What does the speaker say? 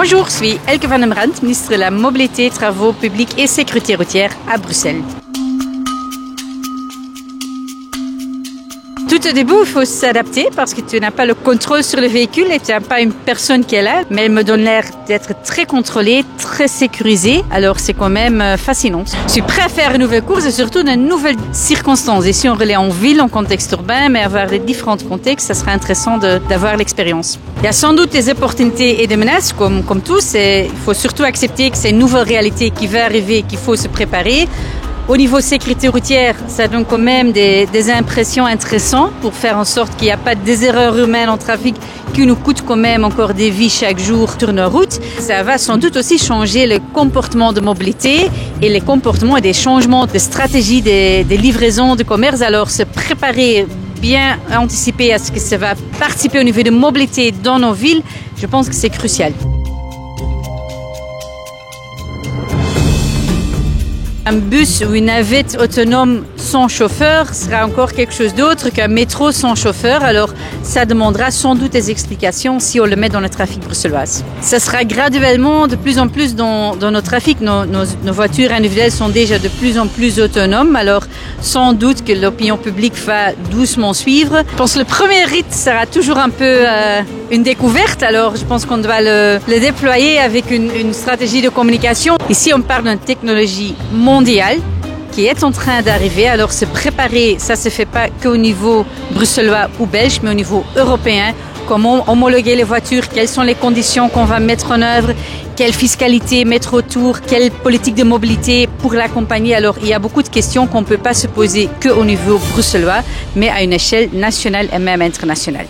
Bonjour, je suis Elke van den Brandt, ministre de la Mobilité, Travaux publics et Sécurité routière à Bruxelles. Tout au début, il faut s'adapter parce que tu n'as pas le contrôle sur le véhicule et tu n'as pas une personne qui est là. Mais elle me donne l'air d'être très contrôlée, très sécurisée. Alors c'est quand même fascinant. Je suis prêt à faire une nouvelle course et surtout dans de nouvelles circonstances. Et si on relaie en ville, en contexte urbain, mais avoir des différents contextes, ça serait intéressant d'avoir l'expérience. Il y a sans doute des opportunités et des menaces, comme tous. Et il faut surtout accepter que c'est une nouvelle réalité qui va arriver et qu'il faut se préparer. Au niveau sécurité routière, ça donne quand même des impressions intéressantes pour faire en sorte qu'il n'y a pas des erreurs humaines en trafic qui nous coûtent quand même encore des vies chaque jour sur nos routes. Ça va sans doute aussi changer le comportement de mobilité et les comportements et des changements de stratégie des livraisons de commerce. Alors se préparer, bien anticiper à ce que ça va participer au niveau de mobilité dans nos villes, je pense que c'est crucial. Un bus ou une navette autonome sans chauffeur sera encore quelque chose d'autre qu'un métro sans chauffeur. Alors, ça demandera sans doute des explications si on le met dans le trafic bruxellois. Ça sera graduellement de plus en plus dans notre trafic. Nos voitures individuelles sont déjà de plus en plus autonomes. Alors, sans doute que l'opinion publique va doucement suivre. Je pense que le premier rite sera toujours un peu une découverte. Alors, je pense qu'on doit le déployer avec une stratégie de communication. Ici, on parle d'une technologie mondiale qui est en train d'arriver. Alors se préparer, ça se fait pas qu'au niveau bruxellois ou belge, mais au niveau européen. Comment homologuer les voitures, quelles sont les conditions qu'on va mettre en œuvre, quelle fiscalité mettre autour, quelle politique de mobilité pour l'accompagner. Alors il y a beaucoup de questions qu'on ne peut pas se poser qu'au niveau bruxellois, mais à une échelle nationale et même internationale.